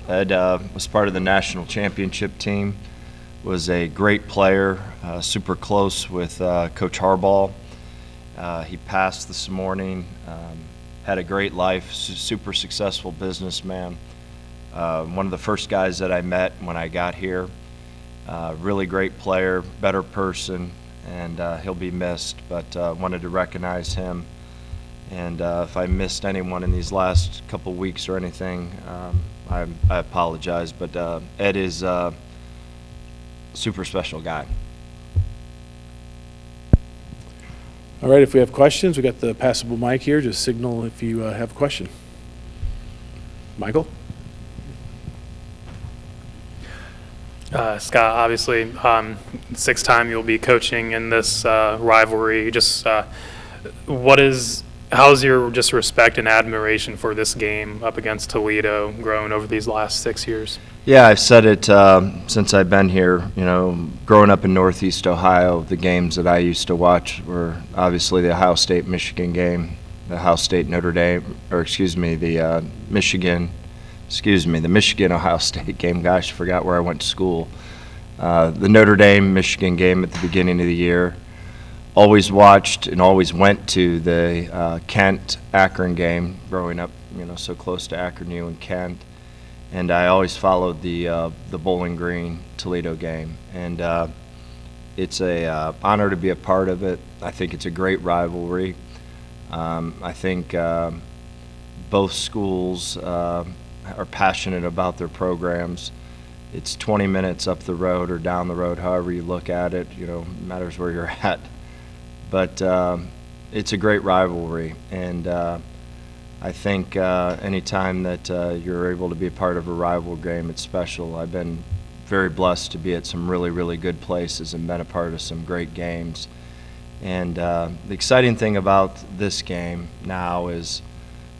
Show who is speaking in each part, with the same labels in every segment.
Speaker 1: Ed was part of the national championship team, was a great player, super close with Coach Harbaugh. He passed this morning, had a great life, super successful businessman. One of the first guys that I met when I got here. Really great player, better person, and he'll be missed, but wanted to recognize him. And if I missed anyone in these last couple weeks or anything, I apologize, but Ed is a super special guy.
Speaker 2: All right, if we have questions, we got the passable mic here. Just signal if you have a question. Michael?
Speaker 3: Scott, obviously, sixth time you'll be coaching in this rivalry. Just how's your just respect and admiration for this game up against Toledo grown over these last 6 years?
Speaker 1: Yeah, I've said it since I've been here. You know, growing up in Northeast Ohio, the games that I used to watch were obviously the Ohio State-Michigan game, the Ohio State-Notre Dame, or excuse me, the Michigan-Ohio State game. Gosh, I forgot where I went to school. The Notre Dame-Michigan game at the beginning of the year. Always watched and always went to the Kent-Akron game growing up, you know, so close to Akron U and Kent. And I always followed the Bowling Green Toledo game. And it's a honor to be a part of it. I think it's a great rivalry. I think both schools are passionate about their programs. It's 20 minutes up the road or down the road, however you look at it, you know, matters where you're at. But it's a great rivalry, and I think anytime that you're able to be a part of a rival game, it's special. I've been very blessed to be at some really, really good places and been a part of some great games. And the exciting thing about this game now is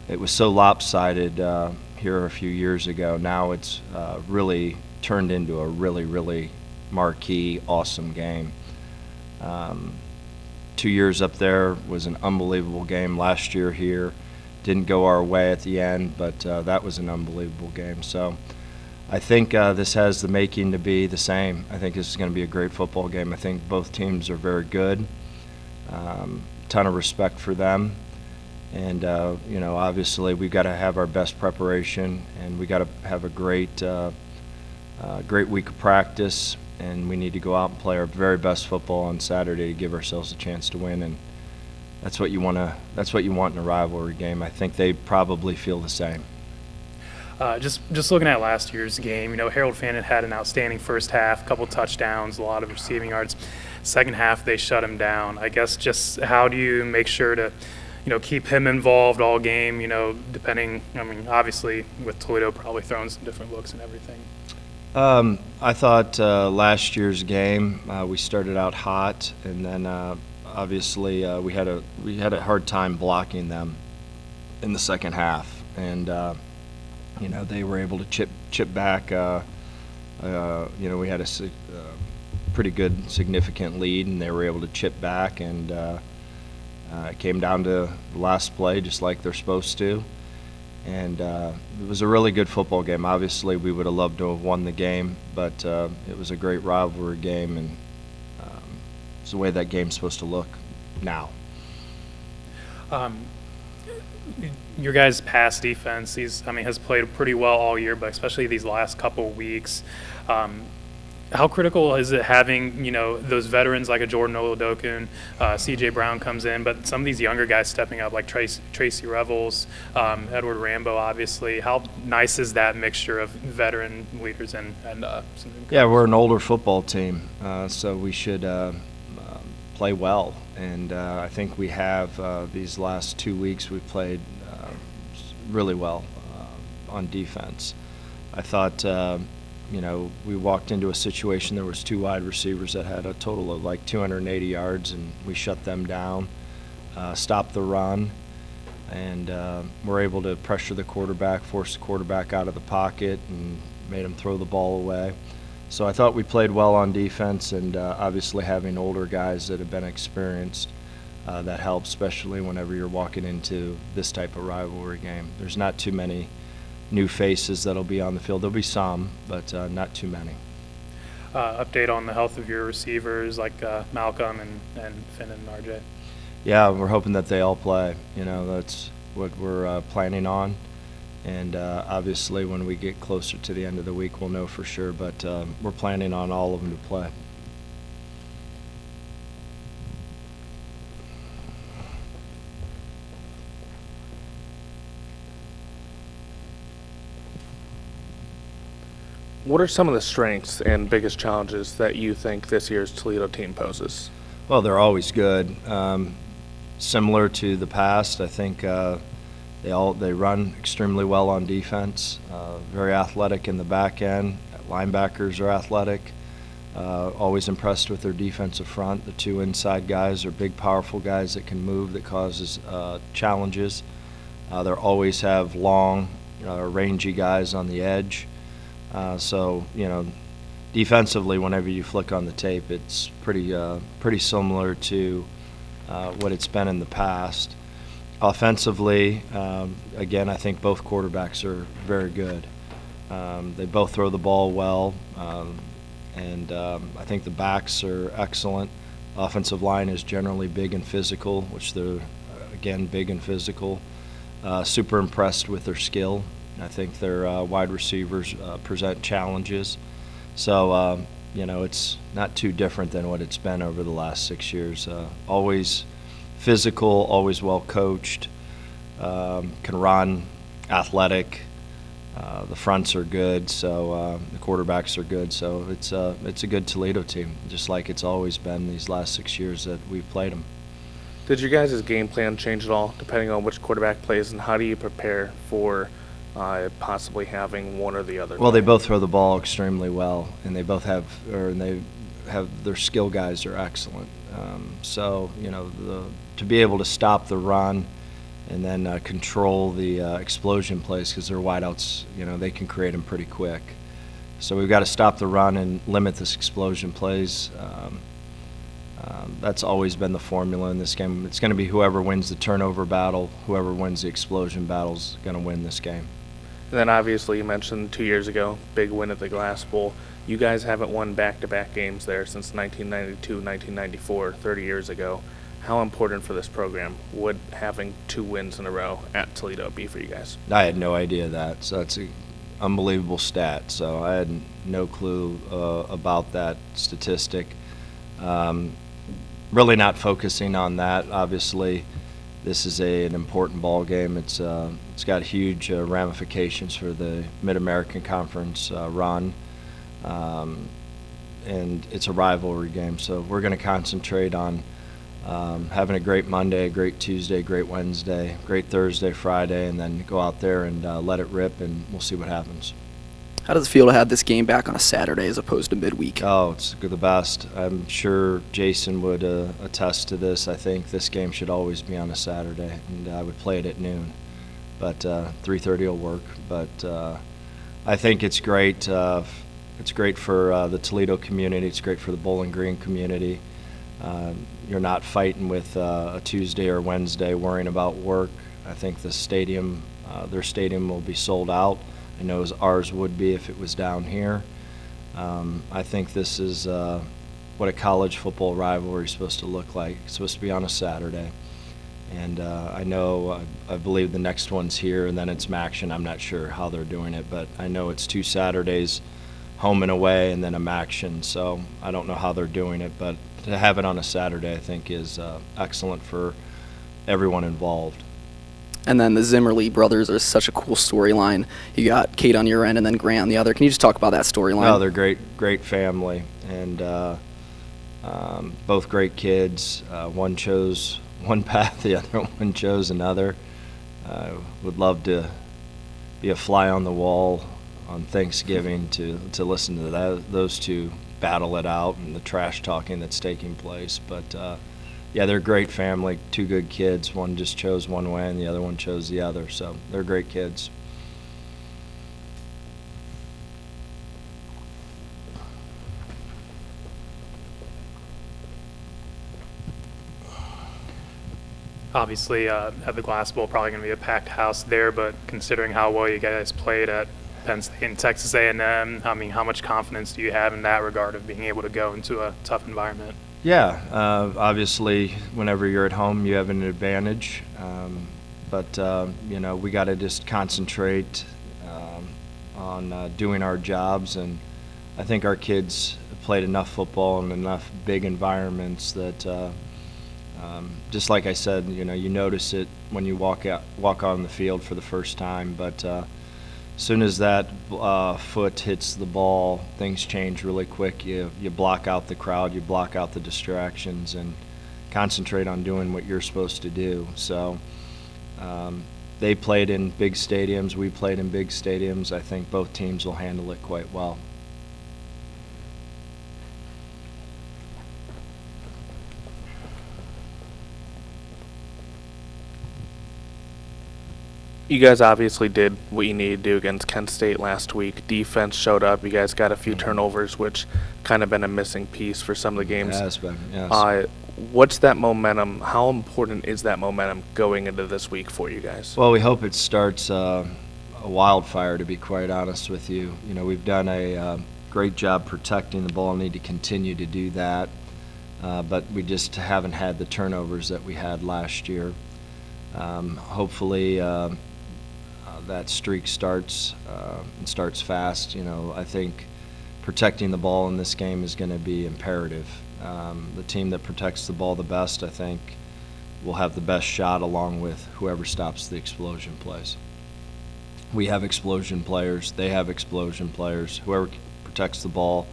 Speaker 1: it was so lopsided here a few years ago. Now it's really turned into a really, really marquee, awesome game. 2 years up there was an unbelievable game. Last year here didn't go our way at the end, but that was an unbelievable game. So I think this has the making to be the same. I think this is going to be a great football game. I think both teams are very good. Ton of respect for them. And, you know, obviously we've got to have our best preparation, and we got to have a great week of practice, and we need to go out and play our very best football on Saturday to give ourselves a chance to win. And that's what you want in a rivalry game. I think they probably feel the same.
Speaker 3: Just looking at last year's game, you know, Harold Fannin had an outstanding first half, a couple touchdowns, a lot of receiving yards. Second half, they shut him down. I guess just how do you make sure to, you know, keep him involved all game, you know, depending, I mean, obviously with Toledo probably throwing some different looks and everything.
Speaker 1: I thought last year's game we started out hot, and then obviously we had a hard time blocking them in the second half, and you know, they were able to chip back. You know, we had a pretty good significant lead, and they were able to chip back, and it came down to the last play, just like they're supposed to. And it was a really good football game. Obviously, we would have loved to have won the game, but it was a great rivalry game, and it's the way that game's supposed to look now.
Speaker 3: Your guys' pass defense, has played pretty well all year, but especially these last couple weeks. How critical is it having, you know, those veterans like a Jordan Oladokun, C.J. Brown comes in, but some of these younger guys stepping up like Tracy Revels, Edward Rambo, obviously. How nice is that mixture of veteran leaders and some new guys?
Speaker 1: Yeah, we're an older football team, so we should play well. And I think we have these last 2 weeks we've played really well on defense. I thought you know, we walked into a situation, there was two wide receivers that had a total of like 280 yards, and we shut them down, stopped the run, and were able to pressure the quarterback, force the quarterback out of the pocket, and made him throw the ball away. So I thought we played well on defense, and obviously having older guys that have been experienced, that helps, especially whenever you're walking into this type of rivalry game. There's not too many new faces that'll be on the field. There'll be some, but not too many.
Speaker 3: Update on the health of your receivers like Malcolm and Finn and RJ.
Speaker 1: Yeah, we're hoping that they all play. You know, that's what we're planning on. And obviously, when we get closer to the end of the week, we'll know for sure. But we're planning on all of them to play.
Speaker 4: What are some of the strengths and biggest challenges that you think this year's Toledo team poses?
Speaker 1: Well, they're always good. Similar to the past, I think they run extremely well on defense. Very athletic in the back end. Linebackers are athletic. Always impressed with their defensive front. The two inside guys are big, powerful guys that can move, that causes challenges. They always have long, rangy guys on the edge. So, you know, defensively, whenever you flick on the tape, it's pretty similar to what it's been in the past. Offensively, again, I think both quarterbacks are very good. They both throw the ball well, and I think the backs are excellent. Offensive line is generally big and physical, which they're, again, big and physical. Super impressed with their skill. I think their wide receivers present challenges. So, you know, it's not too different than what it's been over the last 6 years. Always physical, always well coached, can run, athletic. The fronts are good, so the quarterbacks are good. So it's a good Toledo team, just like it's always been these last 6 years that we've played them.
Speaker 4: Did your guys' game plan change at all, depending on which quarterback plays, and how do you prepare for possibly having one or the other?
Speaker 1: Well, they both throw the ball extremely well, and they have their skill guys are excellent. So, you know, to be able to stop the run and then control the explosion plays, because their wideouts, you know, they can create them pretty quick. So we've got to stop the run and limit this explosion plays. That's always been the formula in this game. It's going to be whoever wins the turnover battle, whoever wins the explosion battle is going to win this game.
Speaker 4: And then obviously you mentioned 2 years ago, big win at the Glass Bowl. You guys haven't won back-to-back games there since 1992, 1994, 30 years ago. How important for this program would having 2 wins in a row at Toledo be for you guys?
Speaker 1: I had no idea that, so that's an unbelievable stat. So I had no clue about that statistic. Really not focusing on that. Obviously, this is an important ball game. It's got huge ramifications for the Mid-American Conference run, and it's a rivalry game. So we're going to concentrate on having a great Monday, great Tuesday, great Wednesday, great Thursday, Friday, and then go out there and let it rip, and we'll see what happens.
Speaker 5: How does it feel to have this game back on a Saturday as opposed to midweek?
Speaker 1: Oh, it's the best. I'm sure Jason would attest to this. I think this game should always be on a Saturday, and I would play it at noon. But 3:30 will work. But I think it's great. It's great for the Toledo community. It's great for the Bowling Green community. You're not fighting with a Tuesday or Wednesday worrying about work. I think the stadium, their stadium will be sold out. I know ours would be if it was down here. I think this is what a college football rivalry is supposed to look like. It's supposed to be on a Saturday. And I believe the next one's here, and then it's Maction. I'm not sure how they're doing it, but I know it's 2 Saturdays, home and away, and then a Maction. So I don't know how they're doing it, but to have it on a Saturday, I think, is excellent for everyone involved.
Speaker 5: And then the Zimmerly brothers are such a cool storyline. You got Kate on your end and then Grant on the other. Can you just talk about that storyline?
Speaker 1: No, they're great family, and both great kids. One chose one path, the other one chose another. Would love to be a fly on the wall on Thanksgiving to listen to those two battle it out and the trash talking that's taking place. But yeah, they're a great family, 2 good kids. One just chose one way and the other one chose the other. So they're great kids.
Speaker 3: Obviously, at the Glass Bowl, probably going to be a packed house there, but considering how well you guys played at Penn State and Texas A&M, I mean, how much confidence do you have in that regard of being able to go into a tough environment?
Speaker 1: Yeah, obviously, whenever you're at home, you have an advantage. But we got to just concentrate on doing our jobs. And I think our kids have played enough football in enough big environments that, just like I said, you notice it when you walk on the field for the first time. But as soon as that foot hits the ball, things change really quick. You block out the crowd, you block out the distractions, and concentrate on doing what you're supposed to do. So they played in big stadiums, we played in big stadiums. I think both teams will handle it quite well.
Speaker 4: You guys obviously did what you needed to do against Kent State last week. Defense showed up. You guys got a few turnovers, which kind of been a missing piece for some of the games.
Speaker 1: It has been, yes.
Speaker 4: What's that momentum? How important is that momentum going into this week for you guys?
Speaker 1: Well, we hope it starts a wildfire, to be quite honest with you. We've done a great job protecting the ball, need to continue to do that, but we just haven't had the turnovers that we had last year. Hopefully that streak starts and starts fast. I think protecting the ball in this game is going to be imperative. The team that protects the ball the best, I think, will have the best shot along with whoever stops the explosion plays. We have explosion players. They have explosion players. Whoever protects the ball,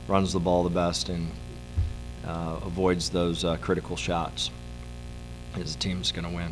Speaker 1: runs the ball the best, and avoids those critical shots, his team's going to win.